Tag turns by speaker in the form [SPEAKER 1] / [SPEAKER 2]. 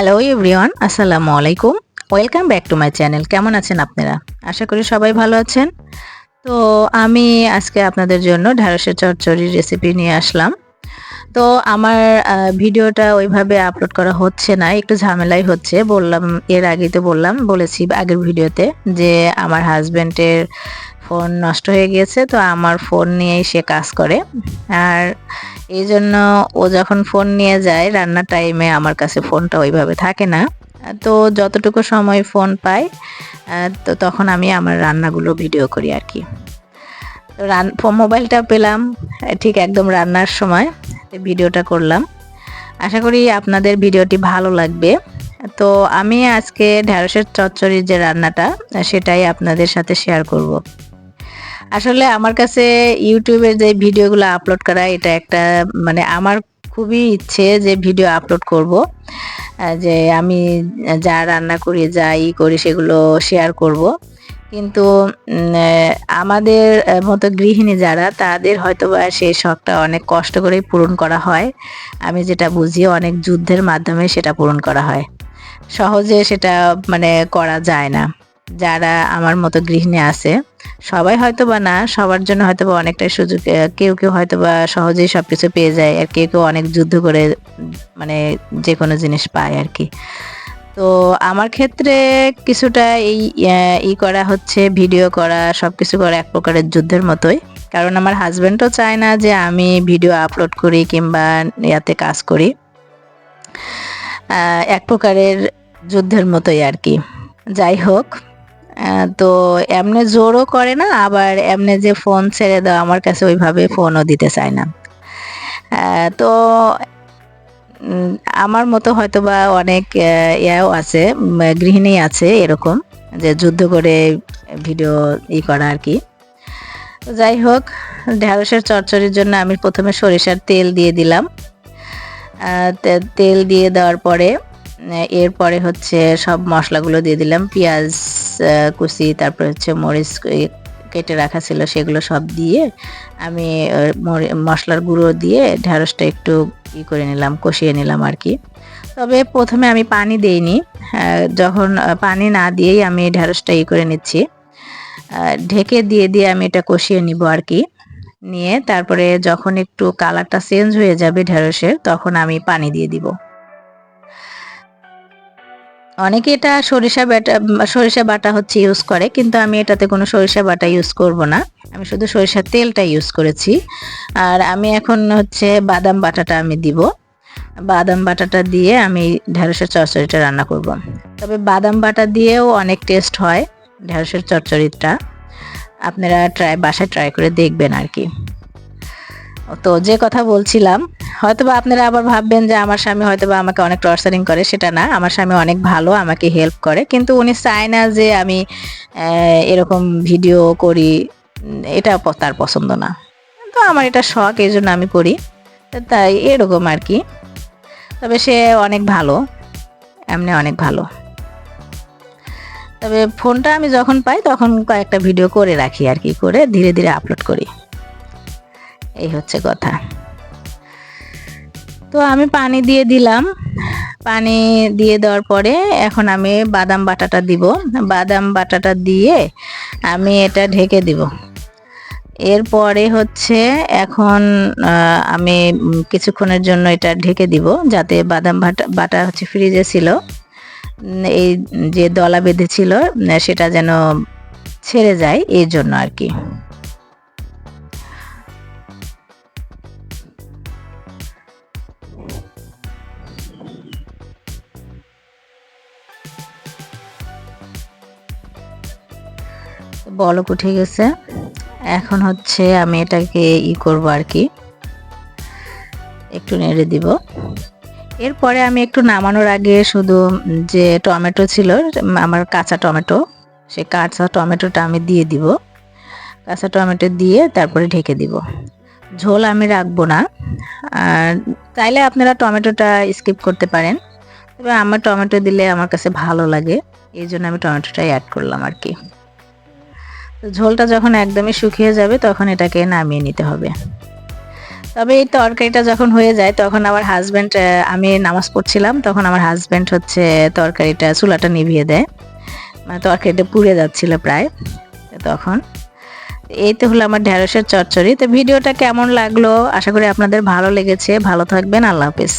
[SPEAKER 1] Hello everyone, আসসালামু আলাইকুম। Welcome back to my channel. কেমন আছেন আপনারা? আশা করি সবাই ভালো আছেন। তো আমি আজকে আপনাদের জন্য ঢেঁড়সের চচ্চড়ির রেসিপি নিয়ে আসলাম। তো আমার ভিডিওটা ওইভাবে আপলোড করা হচ্ছে না, একটু ঝামেলাই হচ্ছে। বললাম, এর আগেই তো বলেছি আগের ভিডিওতে যে আমার হাসব্যান্ডের ফোন নষ্ট হয়ে গিয়েছে, তো আমার ফোন নিয়েই সে কাজ করে। আর এইজন্য ও যখন ফোন নিয়ে যায় রান্নার টাইমে আমার কাছে ফোনটা ওইভাবে থাকে না। তো যতটুকু সময় ফোন পাই তো তখন আমি আমার রান্নাগুলো ভিডিও করি আরকি। তো মোবাইলটা পেলাম ঠিক একদম রান্নার সময়, ভিডিওটা করলাম। আশা করি আপনাদের ভিডিওটি ভালো লাগবে। তো আমি আজকে ঢেঁড়সের চচ্চড়ির যে রান্নাটা সেটাই আপনাদের সাথে শেয়ার করব। আসলে আমার কাছে ইউটিউবের যে ভিডিওগুলো আপলোড করা এটা একটা মানে আমার খুবই ইচ্ছে যে ভিডিও আপলোড করব। যে আমি যা রান্না করি, যা করি সেগুলো শেয়ার করব। কিন্তু আমাদের মতো গৃহিণী যারা তাদের হয়তোবা সেই শখটা অনেক কষ্ট করেই পূরণ করা হয়। আমি যেটা বুঝি অনেক যুদ্ধের মাধ্যমে সেটা পূরণ করা হয়। সহজে সেটা মানে করা যায় না। যারা আমার মতো গৃহিণী আছে, সবাই হয়তোবা না, সবার জন্য হয়তোবা অনেকটাই সুযোগ, কেউ হয়তোবা সহজেই সবকিছু পেয়ে যায়। আর কেউ অনেক যুদ্ধ করে মানে যেকোনো জিনিস পায় আরকি। তো আমার ক্ষেত্রে কিছুটা করা হচ্ছে, ভিডিও করা, সবকিছু করা এক প্রকারের যুদ্ধের মতোই। কারণ আমার হাসব্যান্ডও চায় না যে আমি ভিডিও আপলোড করি কিংবা ইয়াতে কাজ করি। এক প্রকারের যুদ্ধের মতোই আরকি। যাই হোক, তো এমনে জোরও করে না, আবার এমনে যে ফোন ছেড়ে দাও আমার কাছে ওইভাবে ফোনও দিতে চায় না। তো উম আমার মতো হয়তোবা অনেক ইয়াও আছে, গৃহিণী আছে এরকম যে যুদ্ধ করে ভিডিও করা আরকি। তো যাই হোক, ঢেঁড়সের চচ্চড়ির জন্য আমি প্রথমে সরিষার তেল দিয়ে দিলাম। তেল দিয়ে দেওয়ার পরে এরপরে হচ্ছে সব মশলাগুলো দিয়ে দিলাম। পেঁয়াজ কুচি, তারপরে হচ্ছে মরিচ কেটে রাখা ছিল সেগুলো সব দিয়ে আমি মশলার গুঁড়ো দিয়ে ঢেঁড়সটা একটু করে নিলাম, কষিয়ে নিলাম আরকি। তবে প্রথমে আমি পানি দেইনি। যখন পানি না দিয়েই আমি ঢেঁড়সটা করে নিচ্ছি। ঢেকে দিয়ে আমি এটা কষিয়ে নিব আরকি। নিয়ে তারপরে যখন একটু কালারটা চেঞ্জ হয়ে যাবে ঢেঁড়সের, তখন আমি পানি দিয়ে দিব। অনেকে এটা সরিষা বাটা হচ্ছে ইউজ করে, কিন্তু আমি এটাতে কোনো সরিষা বাটা ইউজ করব না। আমি শুধু সরিষার তেলটা ইউজ করেছি। আর আমি এখন হচ্ছে বাদাম বাটাটা আমি দিব। বাদাম বাটাটা দিয়ে আমি ঢেঁড়সের চচ্চড়িটা রান্না করব। তবে বাদাম বাটা দিয়েও অনেক টেস্ট হয় ঢেঁড়সের চচ্চড়িটা। আপনারা বাসায় ট্রাই করে দেখবেন আরকি। তো যে কথা বলছিলাম, হয়তোবা আপনারা আবার ভাববেন যে আমার স্বামী হয়তোবা আমাকে অনেক টর্চারিং করে, সেটা না। আমার স্বামী অনেক ভালো, আমাকে হেল্প করে। কিন্তু উনি চায় না যে আমি এরকম ভিডিও করি, এটা তার পছন্দ না। তো আমার এটা শখ, এইজন্য আমি করি। তাই এরকম আরকি। তবে সে অনেক ভালো, এমনি অনেক ভালো। তবে ফোনটা আমি যখন পাই তখন কয়েকটা ভিডিও করে রাখি আরকি, করে ধীরে ধীরে আপলোড করি। এই হচ্ছে কথা। তো আমি পানি দিয়ে দিলাম। পানি দিয়ে দেওয়ার পরে এখন আমি বাদাম বাটাটা দিব। বাদাম বাটাটা দিয়ে আমি এটা ঢেকে দিব। এরপরে হচ্ছে এখন আমি কিছুক্ষণের জন্য এটা ঢেকে দিব, যাতে বাদাম বাটা হচ্ছে ফ্রিজে ছিল। এই যে দলা বেঁধেছিল সেটা যেন ছেড়ে যায়, এই জন্য আরকি। বলক উঠে গেছে। এখন হচ্ছে আমি এটাকে করব আরকি, একটু নেড়ে দিব। এরপরে আমি একটু নামানোর আগে শুধু যে টমেটো ছিল, আমার কাঁচা টমেটো, সেই কাঁচা টমেটোটা আমি দিয়ে দিব। কাঁচা টমেটো দিয়ে তারপরে ঢেকে দিব। ঝোল আমি রাখবো না। আর চাইলে আপনারা টমেটোটা স্কিপ করতে পারেন, তবে আমার টমেটো দিলে আমার কাছে ভালো লাগে, এই জন্য আমি টমেটোটাই অ্যাড করলাম আরকি। ঝোলটা যখন একদমই শুকিয়ে যাবে তখন এটাকে নামিয়ে নিতে হবে। তবে এই তরকারিটা যখন হয়ে যায় তখন আমার হাজব্যান্ড, আমি নামাজ পড়ছিলাম তখন আমার হাজব্যান্ড হচ্ছে তরকারিটা চুলাটা নিভিয়ে দেয়, মানে তরকারিটা পুড়ে যাচ্ছিল প্রায় তখন। এই তো হলো আমার ঢেঁড়সের চচ্চড়ি। তো ভিডিওটা কেমন লাগলো, আশা করি আপনাদের ভালো লেগেছে। ভালো থাকবেন, আল্লাহ হাফেজ।